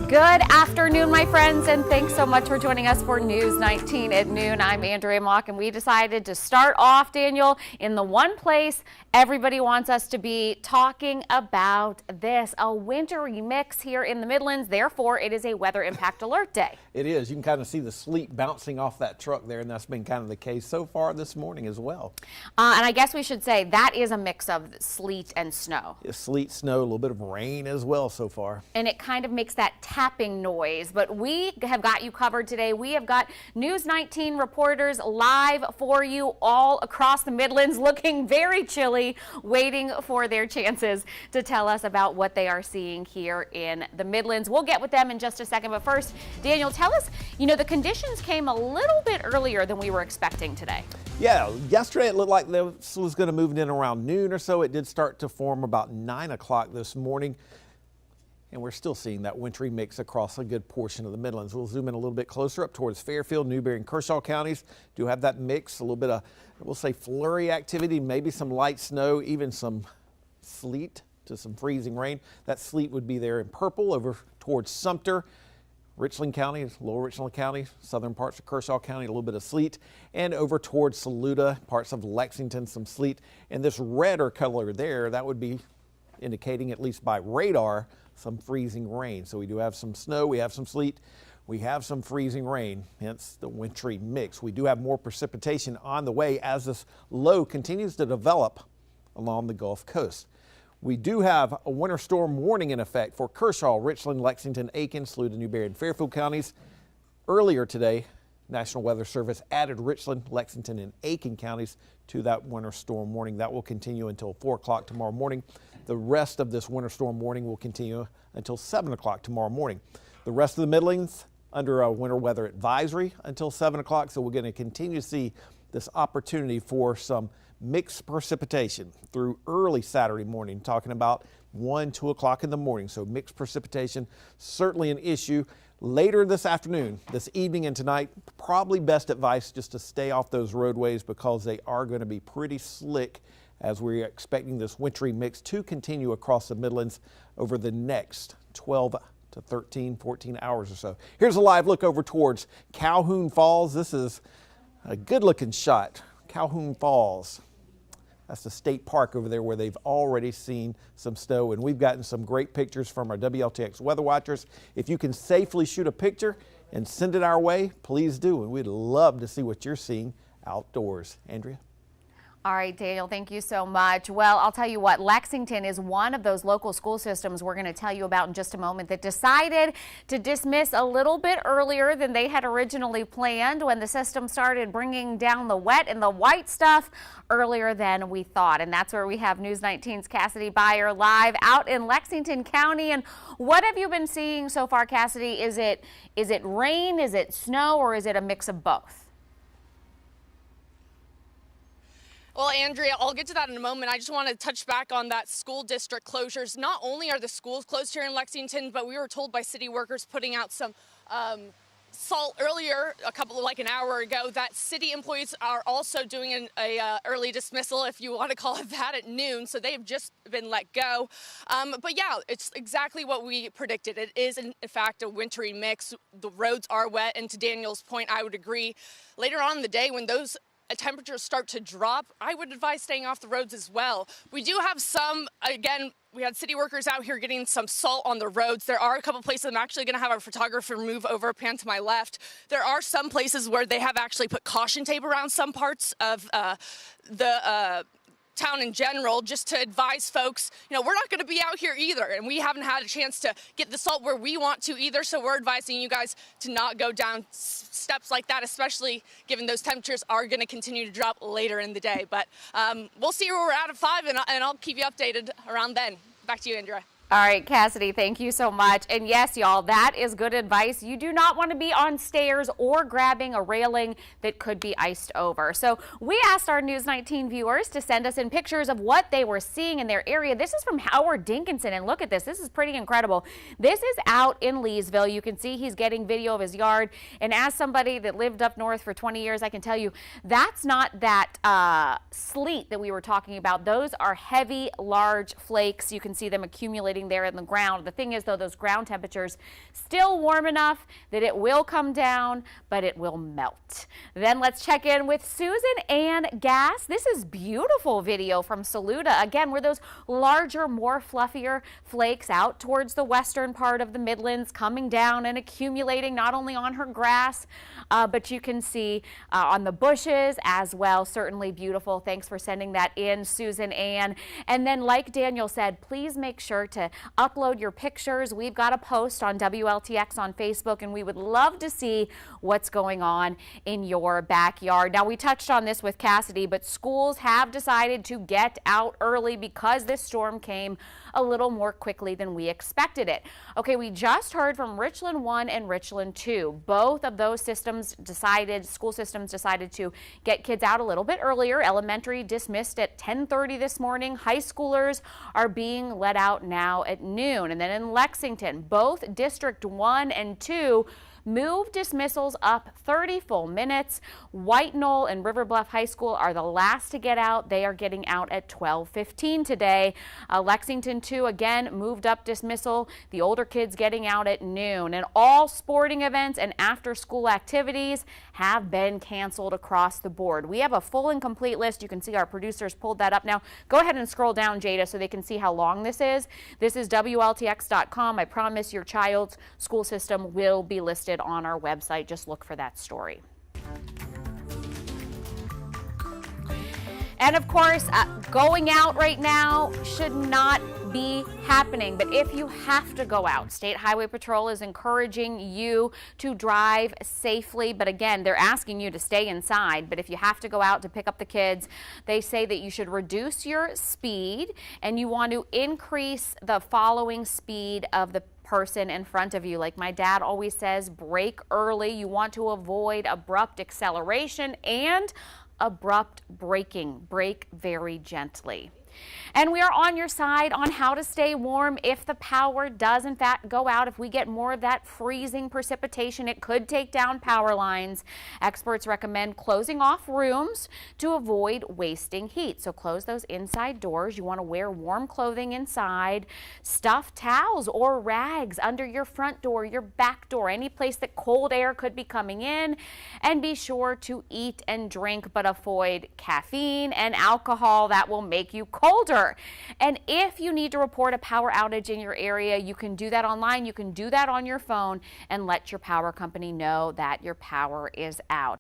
Good afternoon, my friends, and thanks so much for joining us for News 19 at noon. I'm Andrea Mock, and we decided to start off, Daniel, in the one place everybody wants us to be talking about this, a wintry mix here in the Midlands. Therefore, it is a weather impact alert day. It is. You can kind of see the sleet bouncing off that truck there, and that's been kind of the case so far this morning as well. And I guess we should say that is a mix of sleet and snow. Yeah, sleet, snow, a little bit of rain as well so far. And it kind of makes that tapping noise, but we have got you covered today. We have got News 19 reporters live for you all across the Midlands, looking very chilly, waiting for their chances to tell us about what they are seeing here in the Midlands. We'll get with them in just a second, but first, Daniel, tell us, the conditions came a little bit earlier than we were expecting today. Yeah, yesterday it looked like this was going to move in around noon or so. It did start to form about 9 o'clock this morning. And we're still seeing that wintry mix across a good portion of the Midlands. We'll zoom in a little bit closer up towards Fairfield, Newberry, and Kershaw counties. Do have that mix, a little bit of, we'll say, flurry activity, maybe some light snow, even some sleet to some freezing rain. That sleet would be there in purple over towards Sumter, Richland County, Lower Richland County, southern parts of Kershaw County, a little bit of sleet, and over towards Saluda, parts of Lexington, some sleet. And this redder color there, that would be indicating, at least by radar, some freezing rain. So we do have some snow, we have some sleet, we have some freezing rain, hence the wintry mix. We do have more precipitation on the way as this low continues to develop along the Gulf Coast. We do have a winter storm warning in effect for Kershaw, Richland, Lexington, Aiken, Saluda, Newberry, and Fairfield counties. Earlier today, National Weather Service added Richland, Lexington, and Aiken counties to that winter storm warning. That will continue until 4 o'clock tomorrow morning. The rest of this winter storm warning will continue until 7 o'clock tomorrow morning. The rest of the Midlands under a winter weather advisory until 7 o'clock. So we're going to continue to see this opportunity for some mixed precipitation through early Saturday morning, talking about 1, 2 o'clock in the morning. So mixed precipitation, certainly an issue. Later this afternoon, this evening and tonight, probably best advice just to stay off those roadways because they are going to be pretty slick as we're expecting this wintry mix to continue across the Midlands over the next 12 to 13, 14 hours or so. Here's a live look over towards Calhoun Falls. This is a good looking shot. Calhoun Falls. That's the state park over there where they've already seen some snow, and we've gotten some great pictures from our WLTX weather watchers. If you can safely shoot a picture and send it our way, please do, and we'd love to see what you're seeing outdoors. Andrea? All right, Daniel, thank you so much. Well, I'll tell you what, Lexington is one of those local school systems we're going to tell you about in just a moment that decided to dismiss a little bit earlier than they had originally planned when the system started bringing down the wet and the white stuff earlier than we thought. And that's where we have News 19's Cassidy Byer live out in Lexington County. And what have you been seeing so far, Cassidy? Is it rain, is it snow, or is it a mix of both? Well, Andrea, I'll get to that in a moment. I just want to touch back on that school district closures. Not only are the schools closed here in Lexington, but we were told by city workers putting out some salt earlier, like an hour ago, that city employees are also doing an early dismissal, if you want to call it that, at noon. So they've just been let go. But yeah, it's exactly what we predicted. It is, in fact, a wintry mix. The roads are wet. And to Daniel's point, I would agree. Later on in the day, when those temperatures start to drop, I would advise staying off the roads as well. We do have some, again, we had city workers out here getting some salt on the roads. There are a couple places, I'm actually going to have our photographer move over, pan to my left. There are some places where they have actually put caution tape around some parts of the town in general, just to advise folks, we're not going to be out here either, and we haven't had a chance to get the salt where we want to either, so we're advising you guys to not go down steps like that, especially given those temperatures are going to continue to drop later in the day. But we'll see where we're at 5, and I'll keep you updated around then. Back to you, Andrea. All right, Cassidy, thank you so much. And yes, y'all, that is good advice. You do not want to be on stairs or grabbing a railing that could be iced over. So we asked our News 19 viewers to send us in pictures of what they were seeing in their area. This is from Howard Dinkinson, and look at this. This is pretty incredible. This is out in Leesville. You can see he's getting video of his yard. And as somebody that lived up north for 20 years, I can tell you that's not that sleet that we were talking about. Those are heavy, large flakes. You can see them accumulating accumulating there in the ground. The thing is, though, those ground temperatures still warm enough that it will come down, but it will melt. Then let's check in with Susan Ann Gass. This is beautiful video from Saluda. Again, where those larger, more fluffier flakes out towards the western part of the Midlands coming down and accumulating not only on her grass, but you can see on the bushes as well. Certainly beautiful. Thanks for sending that in, Susan Ann. And then, like Daniel said, please make sure to upload your pictures. We've got a post on WLTX on Facebook, and we would love to see what's going on in your backyard. Now, we touched on this with Cassidy, but schools have decided to get out early because this storm came a little more quickly than we expected it. Okay, we just heard from Richland 1 and Richland 2. Both of those school systems decided to get kids out a little bit earlier. Elementary dismissed at 10:30 this morning. High schoolers are being let out now at noon. And then in Lexington, both District 1 and 2 moved dismissals up 30 full minutes. White Knoll and River Bluff High School are the last to get out. They are getting out at 12:15 today. Lexington 2 again moved up dismissal. The older kids getting out at noon. And all sporting events and after school activities have been canceled across the board. We have a full and complete list. You can see our producers pulled that up. Now go ahead and scroll down, Jada, so they can see how long this is. This is WLTX.com. I promise your child's school system will be listed on our website. Just look for that story. And of course, going out right now should not be happening. But if you have to go out, State Highway Patrol is encouraging you to drive safely. But again, they're asking you to stay inside. But if you have to go out to pick up the kids, they say that you should reduce your speed and you want to increase the following speed of the person in front of you. Like my dad always says, brake early. You want to avoid abrupt acceleration and abrupt braking. Brake very gently. And we are on your side on how to stay warm if the power does in fact go out. If we get more of that freezing precipitation, it could take down power lines. Experts recommend closing off rooms to avoid wasting heat. So close those inside doors. You want to wear warm clothing inside. Stuff towels or rags under your front door, your back door, any place that cold air could be coming in. And be sure to eat and drink, but avoid caffeine and alcohol. That will make you colder. And if you need to report a power outage in your area, you can do that online. You can do that on your phone and let your power company know that your power is out.